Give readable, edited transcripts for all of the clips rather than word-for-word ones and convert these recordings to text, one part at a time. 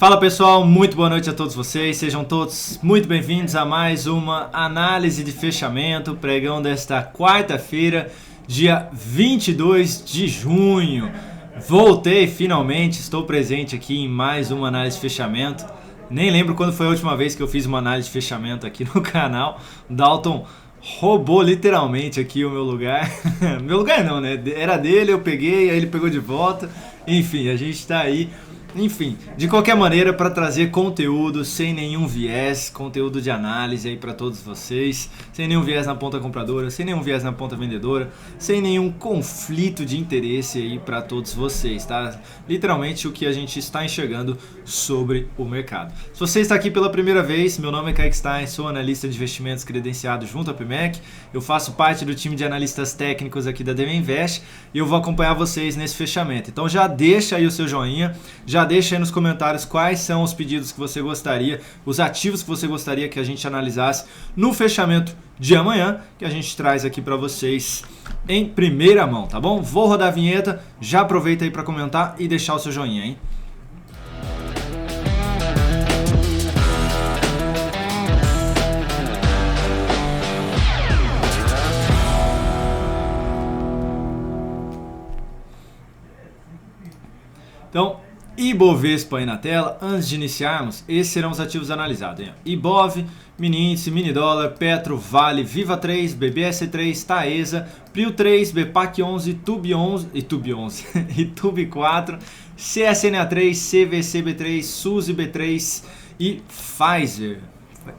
Fala pessoal, muito boa noite a todos vocês, sejam todos muito bem-vindos a mais uma análise de fechamento, pregão desta quarta-feira, dia 22 de junho. Voltei finalmente, estou presente aqui em mais uma análise de fechamento. Nem lembro quando foi a última vez que eu fiz uma análise de fechamento aqui no canal. Dalton roubou literalmente aqui o meu lugar. Meu lugar não, né? Era dele, eu peguei, aí ele pegou de volta. Enfim, a gente tá aí. Enfim, de qualquer maneira, para trazer conteúdo sem nenhum viés, conteúdo de análise aí para todos vocês, sem nenhum viés na ponta compradora, sem nenhum viés na ponta vendedora, sem nenhum conflito de interesse aí para todos vocês, tá? Literalmente o que a gente está enxergando sobre o mercado. Se você está aqui pela primeira vez, meu nome é Kaique Stein, sou analista de investimentos credenciado junto à PMEC, eu faço parte do time de analistas técnicos aqui da DV Invest e eu vou acompanhar vocês nesse fechamento. Então já deixa aí o seu joinha, já deixa aí nos comentários quais são os pedidos que você gostaria, os ativos que você gostaria que a gente analisasse no fechamento de amanhã, que a gente traz aqui para vocês em primeira mão, tá bom? Vou rodar a vinheta, já aproveita aí para comentar e deixar o seu joinha, hein? Então, Ibovespa aí na tela, antes de iniciarmos, esses serão os ativos analisados, hein? Ibov, mini índice, mini dólar, Petro, Vale, Viva 3, BBS 3, Taesa, Prio 3, Bepac 11, Tube 11 e Tube 4, CSNA 3, CVCB 3, Suzy B3 e Pfizer,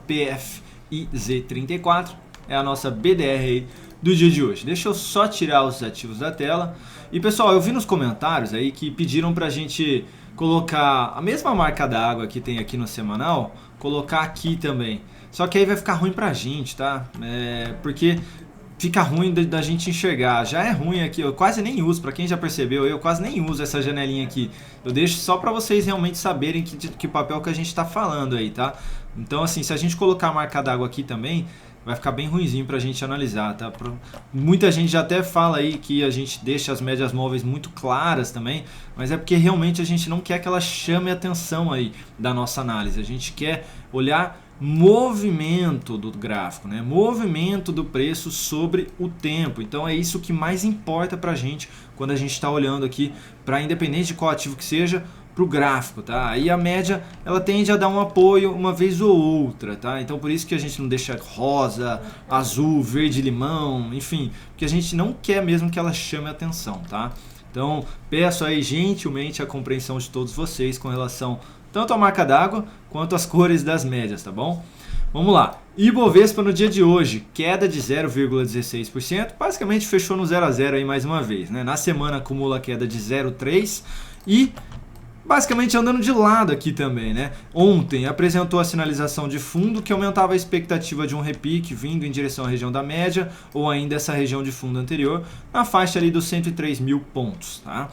PFIZ 34, é a nossa BDR aí do dia de hoje. Deixa eu só tirar os ativos da tela. E pessoal, eu vi nos comentários aí que pediram pra gente colocar a mesma marca d'água que tem aqui no semanal, colocar aqui também. Só que aí vai ficar ruim pra gente, tá? Porque fica ruim da gente enxergar. Já é ruim aqui, eu quase nem uso, pra quem já percebeu, eu quase nem uso essa janelinha aqui. Eu deixo só pra vocês realmente saberem que papel que a gente tá falando aí, tá? Então assim, se a gente colocar a marca d'água aqui também, vai ficar bem ruinzinho pra gente analisar, tá? Muita gente já até fala aí que a gente deixa as médias móveis muito claras também, mas é porque realmente a gente não quer que ela chame a atenção aí da nossa análise. A gente quer olhar movimento do gráfico, né? Movimento do preço sobre o tempo. Então é isso que mais importa pra gente quando a gente está olhando aqui para, independente de qual ativo que seja, para o gráfico, tá? Aí a média ela tende a dar um apoio uma vez ou outra, tá? Então por isso que a gente não deixa rosa, azul, verde, limão, enfim, porque a gente não quer mesmo que ela chame a atenção, tá? Então peço aí gentilmente a compreensão de todos vocês com relação tanto à marca d'água quanto às cores das médias, tá bom? Vamos lá. Ibovespa no dia de hoje, queda de 0,16%, basicamente fechou no 0 a 0 aí mais uma vez, né? Na semana acumula queda de 0,3% e basicamente andando de lado aqui também, né? Ontem apresentou a sinalização de fundo que aumentava a expectativa de um repique vindo em direção à região da média ou ainda essa região de fundo anterior na faixa ali dos 103 mil pontos, tá?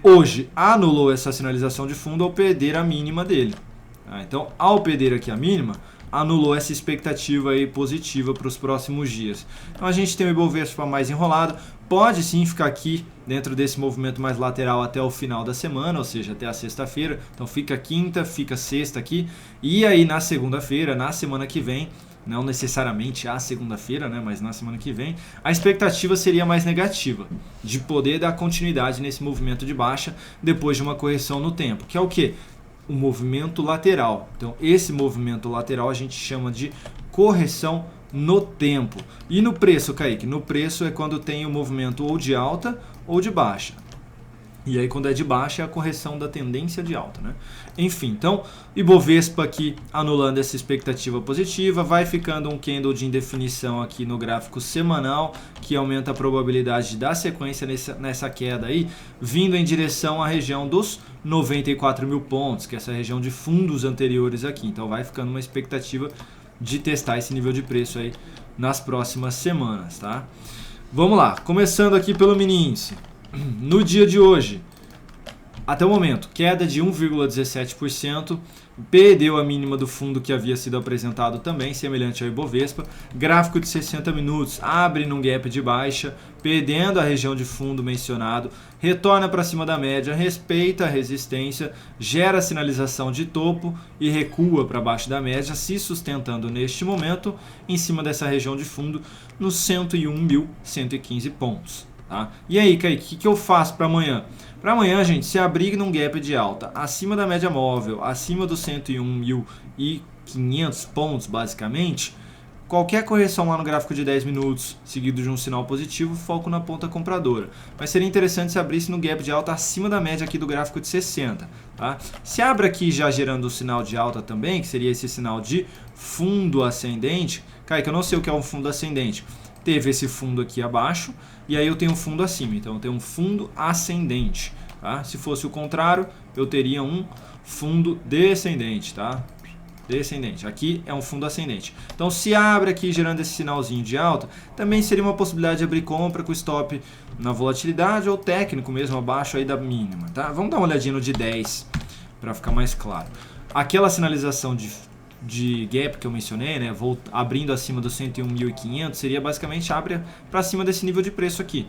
Hoje anulou essa sinalização de fundo ao perder a mínima dele, tá? Então, ao perder aqui a mínima, anulou essa expectativa aí positiva para os próximos dias. Então a gente tem o Ibovespa mais enrolado, pode sim ficar aqui dentro desse movimento mais lateral até o final da semana, ou seja, até a sexta-feira. Então fica quinta, fica sexta aqui, e aí na segunda-feira, na semana que vem, não necessariamente a segunda-feira, né, mas na semana que vem, a expectativa seria mais negativa, de poder dar continuidade nesse movimento de baixa depois de uma correção no tempo, que é o quê? O movimento lateral. Então esse movimento lateral a gente chama de correção no tempo. E no preço, Kaique? No preço é quando tem o movimento ou de alta ou de baixa. E aí quando é de baixa é a correção da tendência de alta, né? Enfim, então Ibovespa aqui anulando essa expectativa positiva, vai ficando um candle de indefinição aqui no gráfico semanal, que aumenta a probabilidade de dar sequência nessa queda aí, vindo em direção à região dos 94 mil pontos, que é essa região de fundos anteriores aqui. Então vai ficando uma expectativa de testar esse nível de preço aí nas próximas semanas, tá? Vamos lá, começando aqui pelo mini índice. No dia de hoje, Até o momento, queda de 1,17%, perdeu a mínima do fundo que havia sido apresentado também, semelhante ao Ibovespa. Gráfico de 60 minutos, abre num gap de baixa, perdendo a região de fundo mencionado, retorna para cima da média, respeita a resistência, gera sinalização de topo e recua para baixo da média, se sustentando neste momento em cima dessa região de fundo nos 101.115 pontos. Tá? E aí, Kaique, o que eu faço para amanhã? Para amanhã, gente, se abrir num gap de alta acima da média móvel, acima dos 101.500 pontos, basicamente, qualquer correção lá no gráfico de 10 minutos, seguido de um sinal positivo, foco na ponta compradora. Mas seria interessante se abrisse no gap de alta acima da média aqui do gráfico de 60. Tá? Se abre aqui já gerando o sinal de alta também, que seria esse sinal de fundo ascendente. Kaique, eu não sei o que é um fundo ascendente. Teve esse fundo aqui abaixo e aí eu tenho um fundo acima, então eu tenho um fundo ascendente. Tá? Se fosse o contrário, eu teria um fundo descendente, tá? Descendente. Aqui é um fundo ascendente. Então, se abre aqui gerando esse sinalzinho de alta, também seria uma possibilidade de abrir compra com stop na volatilidade ou técnico mesmo abaixo aí da mínima, tá? Vamos dar uma olhadinha no de 10 para ficar mais claro. Aquela sinalização de gap que eu mencionei, né, abrindo acima dos 101.500, seria basicamente abre para cima desse nível de preço aqui.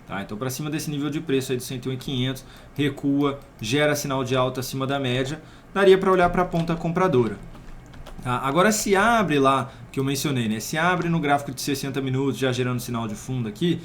Tá? Então, para cima desse nível de preço aí dos 101.500, recua, gera sinal de alta acima da média, daria para olhar para a ponta compradora. Tá? Agora, se abre lá, que eu mencionei, né, se abre no gráfico de 60 minutos, já gerando sinal de fundo aqui,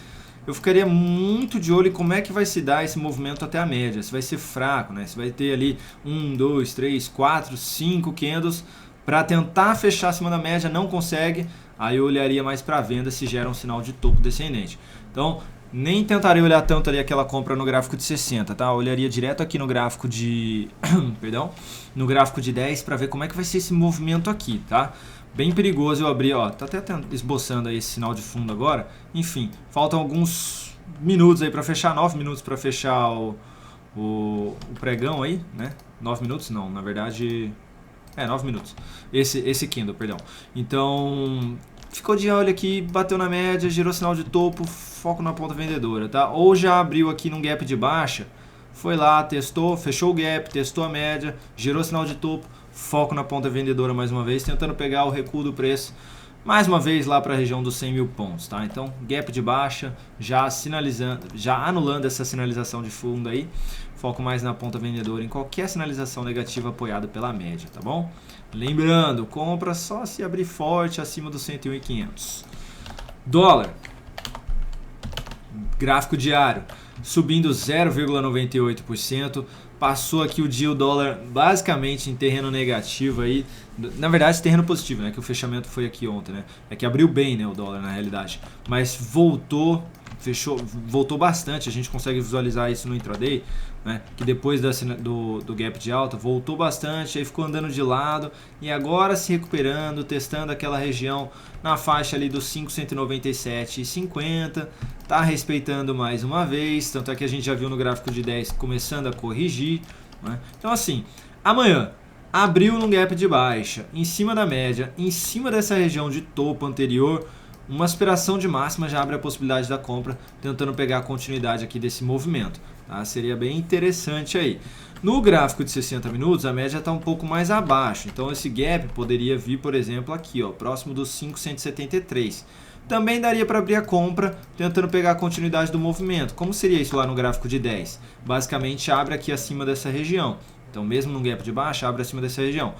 eu ficaria muito de olho em como é que vai se dar esse movimento até a média. Se vai ser fraco, né? Se vai ter ali 1, 2, 3, 4, 5 candles para tentar fechar acima da média, não consegue, aí eu olharia mais para a venda se gera um sinal de topo descendente. Então, nem tentaria olhar tanto ali aquela compra no gráfico de 60, tá? Eu olharia direto aqui no gráfico de perdão, no gráfico de 10 para ver como é que vai ser esse movimento aqui, tá? Bem perigoso eu abrir, ó, tá até esboçando aí esse sinal de fundo agora. Enfim, faltam alguns minutos aí para fechar, 9 minutos para fechar o pregão aí, né? 9 minutos não, na verdade 9 minutos. Esse candle, perdão. Então, ficou de olho aqui, bateu na média, gerou sinal de topo, foco na ponta vendedora, tá? Ou já abriu aqui num gap de baixa, foi lá, testou, fechou o gap, testou a média, gerou sinal de topo, foco na ponta vendedora mais uma vez, tentando pegar o recuo do preço, mais uma vez lá para a região dos 100 mil pontos, tá? Então, gap de baixa, já sinalizando, já anulando essa sinalização de fundo aí, foco mais na ponta vendedora em qualquer sinalização negativa apoiada pela média, tá bom? Lembrando, compra só se abrir forte acima dos 101.500. Dólar, gráfico diário, subindo 0,98%, passou aqui o dia o dólar basicamente em terreno negativo aí, na verdade terreno positivo, né, que o fechamento foi aqui ontem, né, é que abriu bem, né, o dólar na realidade, mas voltou bastante, a gente consegue visualizar isso no intraday, né, que depois do gap de alta voltou bastante, aí ficou andando de lado e agora se recuperando, testando aquela região na faixa ali dos 597,50, tá respeitando mais uma vez, tanto é que a gente já viu no gráfico de 10 começando a corrigir, né? Então assim, amanhã abriu num gap de baixa, em cima da média, em cima dessa região de topo anterior, uma aspiração de máxima já abre a possibilidade da compra, tentando pegar a continuidade aqui desse movimento. Tá? Seria bem interessante aí. No gráfico de 60 minutos, a média está um pouco mais abaixo. Então, esse gap poderia vir, por exemplo, aqui, ó, próximo dos 5,173. Também daria para abrir a compra, tentando pegar a continuidade do movimento. Como seria isso lá no gráfico de 10? Basicamente, abre aqui acima dessa região. Então, mesmo no gap de baixa, abre acima dessa região.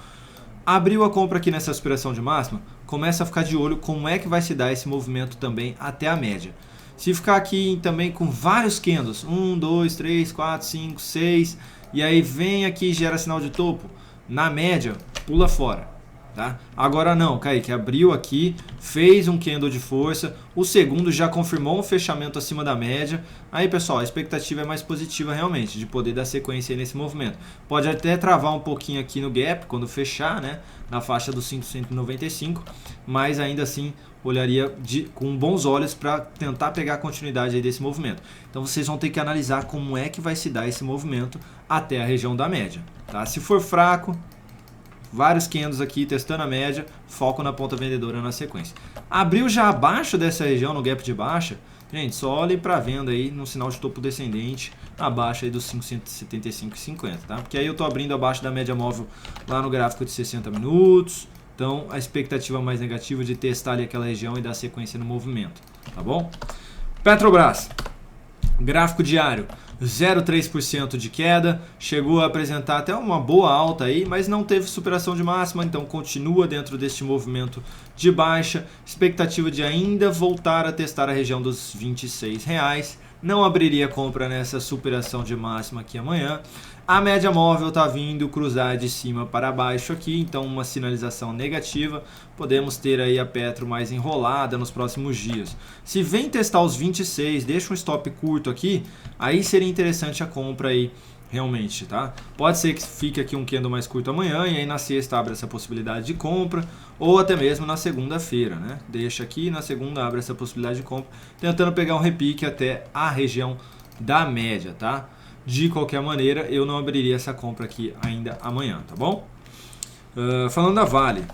Abriu a compra aqui nessa aspiração de máxima, começa a ficar de olho como é que vai se dar esse movimento também até a média. Se ficar aqui também com vários candles, 1, 2, 3, 4, 5, 6, e aí vem aqui e gera sinal de topo, na média, pula fora. Tá? Agora não, Kaique, abriu aqui, fez um candle de força, o segundo já confirmou um fechamento acima da média. Aí pessoal, a expectativa é mais positiva realmente, de poder dar sequência aí nesse movimento. Pode até travar um pouquinho aqui no gap, quando fechar, né, na faixa dos 595, mas ainda assim olharia com bons olhos para tentar pegar a continuidade aí desse movimento. Então vocês vão ter que analisar como é que vai se dar esse movimento até a região da média. Tá? Se for fraco, vários candles aqui testando a média, foco na ponta vendedora na sequência. Abriu já abaixo dessa região no gap de baixa, Gente, só olhem para venda aí no sinal de topo descendente, abaixo aí dos 575,50, tá? Porque aí eu tô abrindo abaixo da média móvel lá no gráfico de 60 minutos. Então, a expectativa mais negativa de testar ali aquela região e dar sequência no movimento, tá bom? Petrobras, gráfico diário, 0,3% de queda, chegou a apresentar até uma boa alta aí, mas não teve superação de máxima, então continua dentro deste movimento de baixa, expectativa de ainda voltar a testar a região dos R$ 26, não abriria compra nessa superação de máxima aqui amanhã. A média móvel está vindo cruzar de cima para baixo aqui, então uma sinalização negativa. Podemos ter aí a Petro mais enrolada nos próximos dias. Se vem testar os 26, deixa um stop curto aqui, aí seria interessante a compra aí realmente, tá? Pode ser que fique aqui um candle mais curto amanhã e aí na sexta abre essa possibilidade de compra, ou até mesmo na segunda-feira, né? Deixa aqui, na segunda abre essa possibilidade de compra, tentando pegar um repique até a região da média, tá? De qualquer maneira, eu não abriria essa compra aqui ainda amanhã, tá bom? Falando da Vale,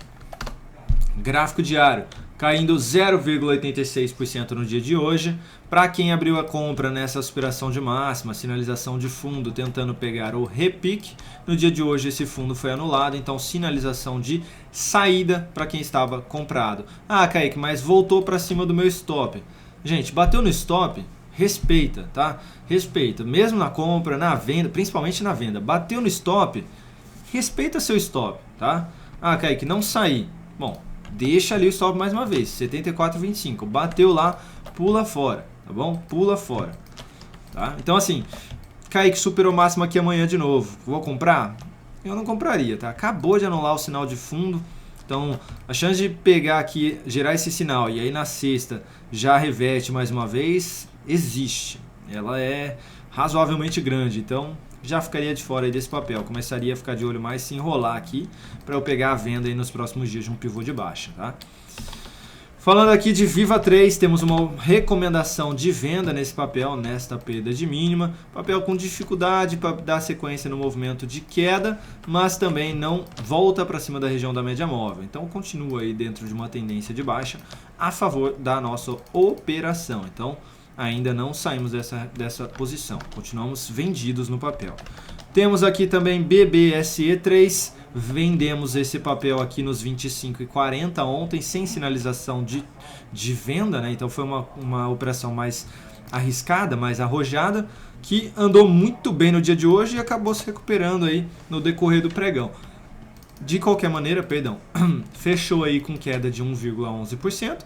gráfico diário caindo 0,86% no dia de hoje. Para quem abriu a compra nessa superação de máxima, sinalização de fundo tentando pegar o repique, no dia de hoje esse fundo foi anulado, então sinalização de saída para quem estava comprado. Ah, Kaique, mas voltou para cima do meu stop. Gente, bateu no stop, respeita, tá? Respeita, mesmo na compra, na venda, principalmente na venda, bateu no stop, respeita seu stop, tá? Ah, Kaique, não saí. Bom, deixa ali o stop mais uma vez, 74,25, bateu lá, pula fora, tá bom? Pula fora, tá? Então assim, Kaique superou máximo aqui amanhã de novo, vou comprar? Eu não compraria, tá? Acabou de anular o sinal de fundo, então a chance de pegar aqui, gerar esse sinal e aí na sexta já reverte mais uma vez, existe. Ela é razoavelmente grande, então já ficaria de fora aí desse papel. Começaria a ficar de olho mais, se enrolar aqui para eu pegar a venda aí nos próximos dias de um pivô de baixa, tá? Falando aqui de Viva 3, temos uma recomendação de venda nesse papel, nesta perda de mínima. Papel com dificuldade para dar sequência no movimento de queda, mas também não volta para cima da região da média móvel. Então continua aí dentro de uma tendência de baixa a favor da nossa operação. Então ainda não saímos dessa posição, continuamos vendidos no papel. Temos aqui também BBSE3, vendemos esse papel aqui nos 25,40 ontem, sem sinalização de venda, né? Então foi uma operação mais arriscada, mais arrojada, que andou muito bem no dia de hoje e acabou se recuperando aí no decorrer do pregão. De qualquer maneira, fechou aí com queda de 1,11%,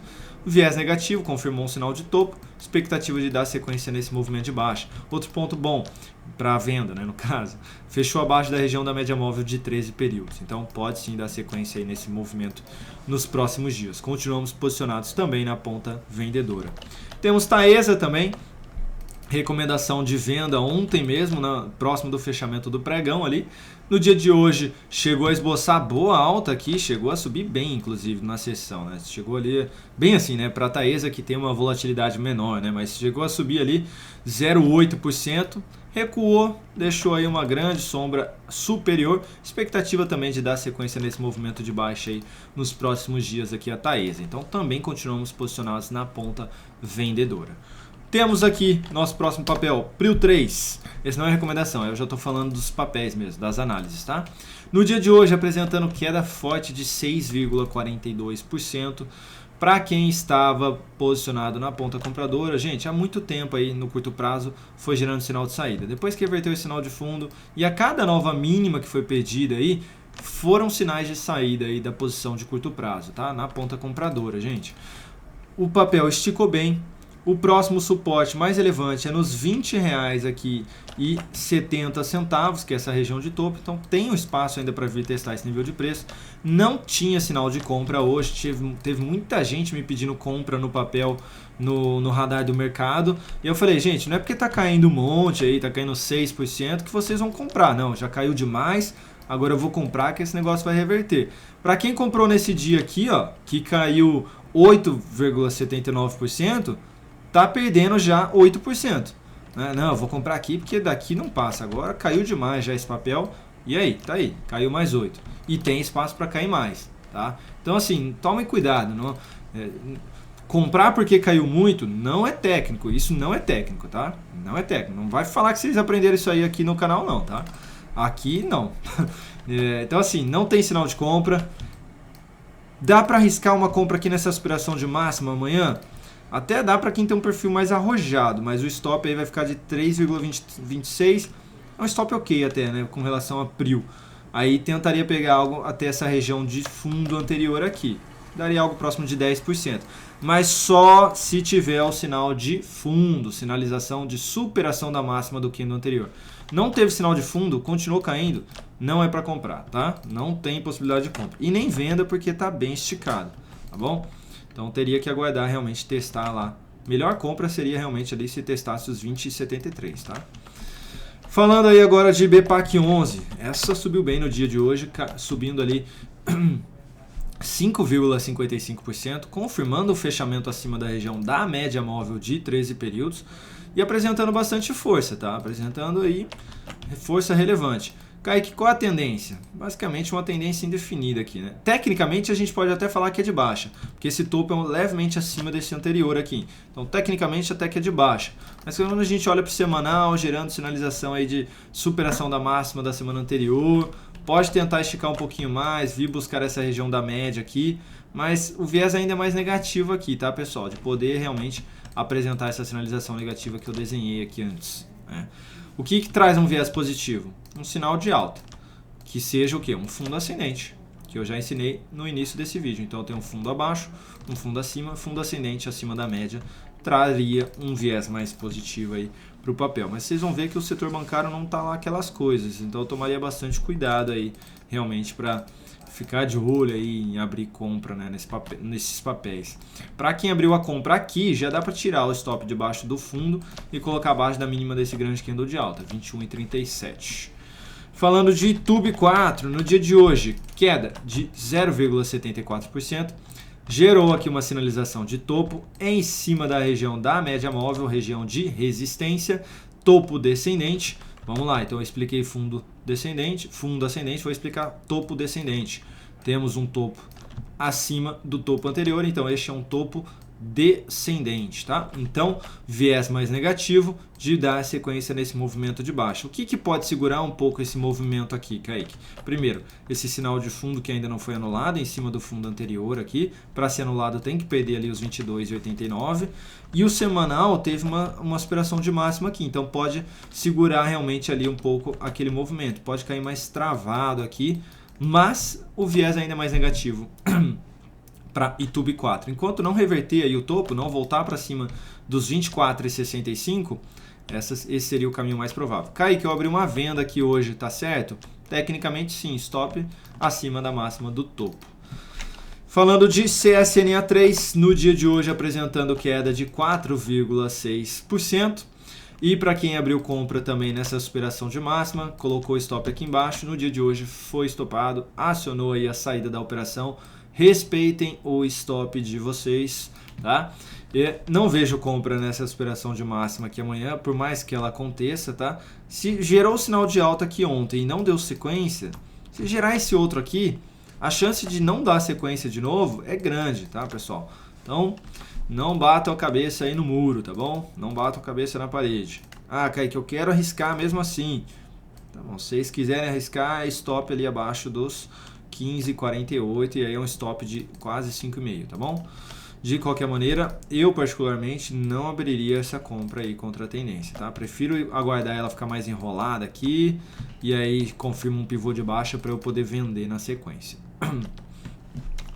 viés negativo, confirmou um sinal de topo, expectativa de dar sequência nesse movimento de baixa. Outro ponto bom para a venda, né, no caso, fechou abaixo da região da média móvel de 13 períodos, então pode sim dar sequência aí nesse movimento nos próximos dias. Continuamos posicionados também na ponta vendedora. Temos Taesa também, recomendação de venda ontem mesmo, próximo do fechamento do pregão ali. No dia de hoje chegou a esboçar boa alta aqui, chegou a subir bem inclusive na sessão, né? Chegou ali bem assim, né? Para a Taesa que tem uma volatilidade menor, né? Mas chegou a subir ali 0,8%, recuou, deixou aí uma grande sombra superior. Expectativa também de dar sequência nesse movimento de baixa aí nos próximos dias aqui a Taesa. Então também continuamos posicionados na ponta vendedora. Temos aqui nosso próximo papel, Prio 3. Esse não é recomendação, eu já estou falando dos papéis mesmo, das análises, tá? No dia de hoje, apresentando queda forte de 6,42%. Para quem estava posicionado na ponta compradora, gente, há muito tempo aí no curto prazo foi gerando sinal de saída. Depois que reverteu esse sinal de fundo e a cada nova mínima que foi perdida aí, foram sinais de saída aí da posição de curto prazo, tá? Na ponta compradora, gente. O papel esticou bem. O próximo suporte mais relevante é nos R$20 aqui e 70 centavos, que é essa região de topo. Então tem um espaço ainda para vir testar esse nível de preço. Não tinha sinal de compra hoje, teve muita gente me pedindo compra no papel no radar do mercado. E eu falei, gente, não é porque tá caindo um monte aí, tá caindo 6% que vocês vão comprar. Não, já caiu demais, agora eu vou comprar que esse negócio vai reverter. Para quem comprou nesse dia aqui, ó, que caiu 8,79%, tá perdendo já 8%. Não, eu vou comprar aqui porque daqui não passa. Agora caiu demais já esse papel. E aí, tá aí, caiu mais 8. E tem espaço para cair mais, tá? Então assim, tomem cuidado. Não, comprar porque caiu muito não é técnico, isso não é técnico, tá? Não é técnico, não vai falar que vocês aprenderam isso aí aqui no canal não, tá? Aqui não. Então assim, não tem sinal de compra. Dá para arriscar uma compra aqui nessa aspiração de máxima amanhã? Até dá para quem tem um perfil mais arrojado, mas o stop aí vai ficar de 3,26. É um stop ok até, né, com relação a prio. Aí tentaria pegar algo até essa região de fundo anterior aqui. Daria algo próximo de 10%. Mas só se tiver o sinal de fundo, sinalização de superação da máxima do candle anterior. Não teve sinal de fundo, continuou caindo, não é para comprar, tá? Não tem possibilidade de compra. E nem venda porque está bem esticado, tá bom? Então teria que aguardar realmente testar lá. Melhor compra seria realmente ali se testasse os 20,73, tá? Falando aí agora de BPAC 11, essa subiu bem no dia de hoje, subindo ali 5,55%, confirmando o fechamento acima da região da média móvel de 13 períodos e apresentando bastante força, tá? Apresentando aí força relevante. Kaique, qual a tendência? Basicamente uma tendência indefinida aqui, né? Tecnicamente a gente pode até falar que é de baixa, porque esse topo é levemente acima desse anterior aqui. Então tecnicamente até que é de baixa. Mas quando a gente olha para o semanal, gerando sinalização aí de superação da máxima da semana anterior, pode tentar esticar um pouquinho mais, vir buscar essa região da média aqui, mas o viés ainda é mais negativo aqui, tá, pessoal? De poder realmente apresentar essa sinalização negativa que eu desenhei aqui antes, né? O que traz um viés positivo? Um sinal de alta, que seja o quê? Um fundo ascendente, que eu já ensinei no início desse vídeo. Então eu tenho um fundo abaixo, um fundo acima, fundo ascendente acima da média, traria um viés mais positivo aí para o papel. Mas vocês vão ver que o setor bancário não está lá aquelas coisas, então eu tomaria bastante cuidado aí, realmente, para ficar de olho aí em abrir compra, né, nesses papéis. Para quem abriu a compra aqui, já dá para tirar o stop debaixo do fundo e colocar abaixo da mínima desse grande candle de alta, 21,37. Falando de Tube 4, no dia de hoje, queda de 0,74%, gerou aqui uma sinalização de topo em cima da região da média móvel, região de resistência, topo descendente. Vamos lá, então eu expliquei fundo descendente, fundo ascendente, vou explicar topo descendente. Temos um topo acima do topo anterior, então este é um topo descendente, tá? Então, viés mais negativo de dar sequência nesse movimento de baixa. O que pode segurar um pouco esse movimento aqui, Kaique? Primeiro, esse sinal de fundo que ainda não foi anulado em cima do fundo anterior aqui. Para ser anulado tem que perder ali os 22,89. E o semanal teve uma aspiração de máxima aqui, então pode segurar realmente ali um pouco aquele movimento. Pode cair mais travado aqui, mas o viés ainda é mais negativo para Itube 4. Enquanto não reverter aí o topo, não voltar para cima dos 24,65, esse seria o caminho mais provável. Kaique, eu abri uma venda aqui hoje, tá certo? Tecnicamente sim, stop acima da máxima do topo. Falando de CSNA3, no dia de hoje apresentando queda de 4,6%. E para quem abriu compra também nessa superação de máxima, colocou stop aqui embaixo, no dia de hoje foi estopado, acionou aí a saída da operação. Respeitem o stop de vocês, tá? E não vejo compra nessa superação de máxima aqui amanhã, por mais que ela aconteça, tá? Se gerou o sinal de alta aqui ontem e não deu sequência, se gerar esse outro aqui, a chance de não dar sequência de novo é grande, tá, pessoal? Então, não batam a cabeça aí no muro, tá bom? Não batam a cabeça na parede. Ah, Kaique, eu quero arriscar mesmo assim. Tá bom, se vocês quiserem arriscar, é stop ali abaixo dos 15,48 e aí é um stop de quase 5,5, tá bom? De qualquer maneira, eu particularmente não abriria essa compra aí contra a tendência, tá? Prefiro aguardar ela ficar mais enrolada aqui e aí confirma um pivô de baixa para eu poder vender na sequência.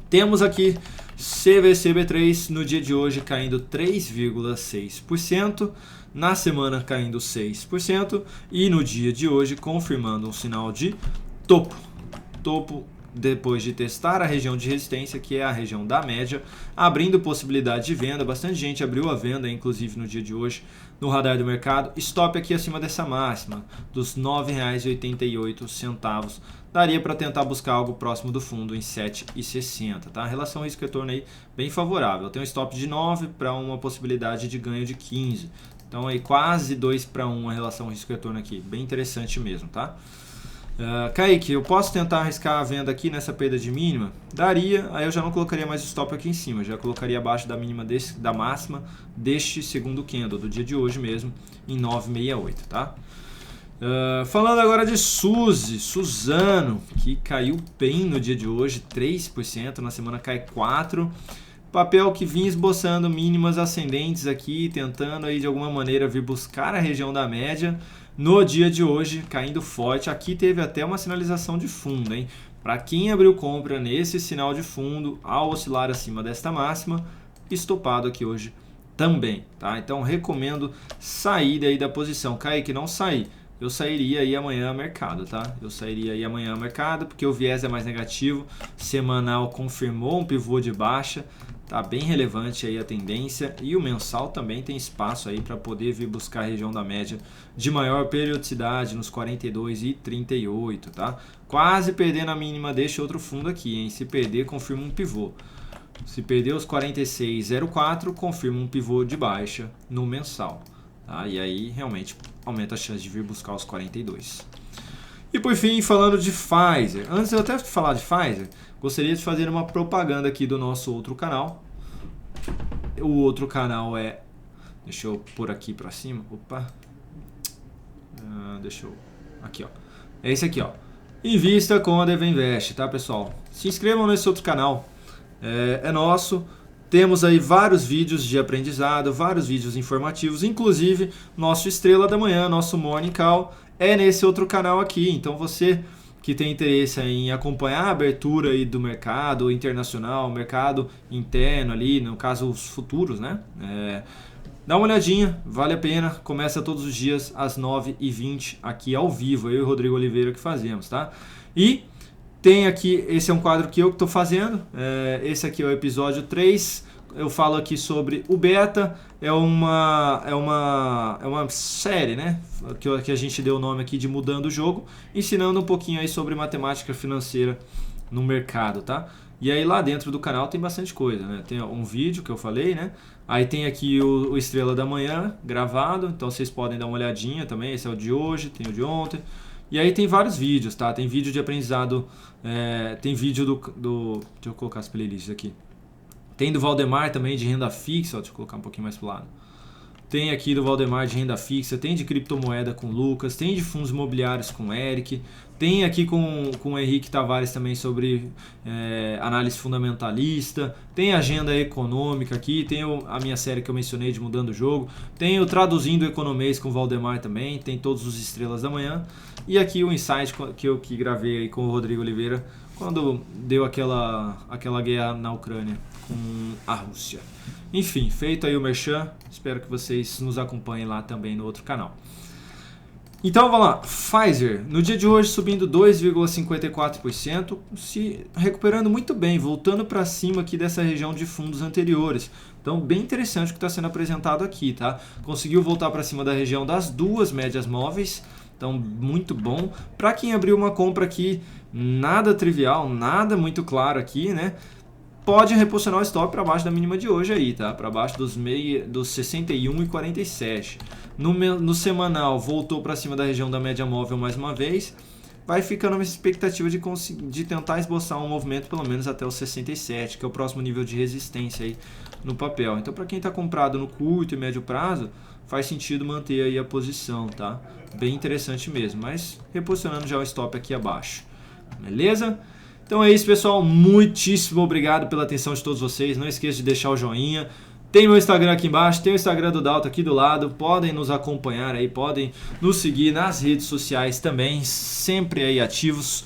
Temos aqui CVCB3 no dia de hoje caindo 3,6%, na semana caindo 6% e no dia de hoje confirmando um sinal de topo depois de testar a região de resistência, que é a região da média, abrindo possibilidade de venda. Bastante gente abriu a venda, inclusive no dia de hoje, no radar do mercado. Stop aqui acima dessa máxima, dos R$ 9,88. Daria para tentar buscar algo próximo do fundo em 7,60, tá? A relação risco-retorno aí bem favorável. Tem um stop de 9 para uma possibilidade de ganho de 15. Então aí quase 2 para 1 a relação risco-retorno aqui, bem interessante mesmo, tá? Kaique, eu posso tentar arriscar a venda aqui nessa perda de mínima? Daria, aí eu já não colocaria mais o stop aqui em cima, já colocaria abaixo da mínima da máxima deste segundo candle, do dia de hoje mesmo, em 9,68, tá? Falando agora de Suzano, que caiu bem no dia de hoje, 3%, na semana cai 4%. Papel que vinha esboçando mínimas ascendentes aqui, tentando aí de alguma maneira vir buscar a região da média. No dia de hoje, caindo forte. Aqui teve até uma sinalização de fundo, hein? Para quem abriu compra nesse sinal de fundo, ao oscilar acima desta máxima, estopado aqui hoje também, tá? Então recomendo sair daí da posição. Kaique, não sair. Eu sairia aí amanhã ao mercado, tá? Eu sairia aí amanhã ao mercado, porque o viés é mais negativo. Semanal confirmou um pivô de baixa. Tá bem relevante aí a tendência, e o mensal também tem espaço aí para poder vir buscar a região da média de maior periodicidade nos 42 e 38, tá? Quase perdendo a mínima deste outro fundo aqui, hein? Se perder, confirma um pivô. Se perder os 46,04, confirma um pivô de baixa no mensal, tá? E aí realmente aumenta a chance de vir buscar os 42. E por fim, falando de Pfizer. Antes de eu até falar de Pfizer, gostaria de fazer uma propaganda aqui do nosso outro canal. O outro canal é... Deixa eu pôr aqui pra cima. Opa. Deixa eu... Aqui, ó. É esse aqui, ó. Invista com a Devinvest, tá, pessoal? Se inscrevam nesse outro canal. É nosso. Temos aí vários vídeos de aprendizado, vários vídeos informativos. Inclusive, nosso Estrela da Manhã, nosso Morning Call, é nesse outro canal aqui. Então você que tem interesse em acompanhar a abertura aí do mercado internacional, mercado interno ali, no caso os futuros, né? Dá uma olhadinha, vale a pena. Começa todos os dias às 9h20 aqui ao vivo, eu e o Rodrigo Oliveira que fazemos, tá? E tem aqui, esse é um quadro que eu estou fazendo, esse aqui é o episódio 3. Eu falo aqui sobre o beta, é uma série, né, que a gente deu o nome aqui de Mudando o Jogo, ensinando um pouquinho aí sobre matemática financeira no mercado, tá? E aí lá dentro do canal tem bastante coisa, né? Tem um vídeo que eu falei, né? Aí tem aqui o Estrela da Manhã gravado, então vocês podem dar uma olhadinha também, esse é o de hoje, tem o de ontem. E aí tem vários vídeos, tá? Tem vídeo de aprendizado, tem vídeo do... Deixa eu colocar as playlists aqui. Tem do Valdemar também de renda fixa, ó, deixa eu colocar um pouquinho mais pro lado. Tem aqui do Valdemar de renda fixa, tem de criptomoeda com o Lucas, tem de fundos imobiliários com o Eric, tem aqui com o Henrique Tavares também sobre análise fundamentalista, tem agenda econômica aqui, tem a minha série que eu mencionei de Mudando o Jogo, tem o Traduzindo Economês com o Valdemar também, tem todos os Estrelas da Manhã, e aqui o insight que eu gravei aí com o Rodrigo Oliveira quando deu aquela guerra na Ucrânia com a Rússia. Enfim, feito aí o merchan, espero que vocês nos acompanhem lá também no outro canal. Então vamos lá, Pfizer, no dia de hoje subindo 2,54%, se recuperando muito bem, voltando para cima aqui dessa região de fundos anteriores. Então bem interessante o que está sendo apresentado aqui, tá? Conseguiu voltar para cima da região das duas médias móveis, então muito bom. Para quem abriu uma compra aqui, nada trivial, nada muito claro aqui, né? Pode reposicionar o stop para baixo da mínima de hoje aí, tá? Para baixo dos 61,47. No semanal voltou para cima da região da média móvel mais uma vez. Vai ficando uma expectativa de tentar esboçar um movimento pelo menos até os 67, que é o próximo nível de resistência aí no papel. Então para quem está comprado no curto e médio prazo, faz sentido manter aí a posição, tá? Bem interessante mesmo, mas reposicionando já o stop aqui abaixo. Beleza? Então é isso, pessoal, muitíssimo obrigado pela atenção de todos vocês, não esqueça de deixar o joinha, tem meu Instagram aqui embaixo, tem o Instagram do Dalton aqui do lado, podem nos acompanhar aí, podem nos seguir nas redes sociais também, sempre aí ativos,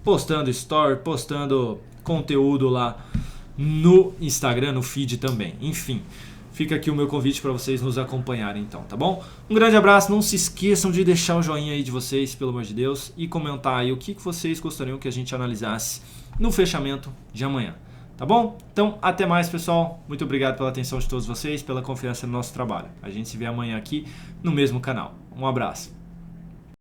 postando story, postando conteúdo lá no Instagram, no feed também, enfim. Fica aqui o meu convite para vocês nos acompanharem então, tá bom? Um grande abraço, não se esqueçam de deixar o joinha aí de vocês, pelo amor de Deus, e comentar aí o que vocês gostariam que a gente analisasse no fechamento de amanhã, tá bom? Então, até mais, pessoal. Muito obrigado pela atenção de todos vocês, pela confiança no nosso trabalho. A gente se vê amanhã aqui no mesmo canal. Um abraço.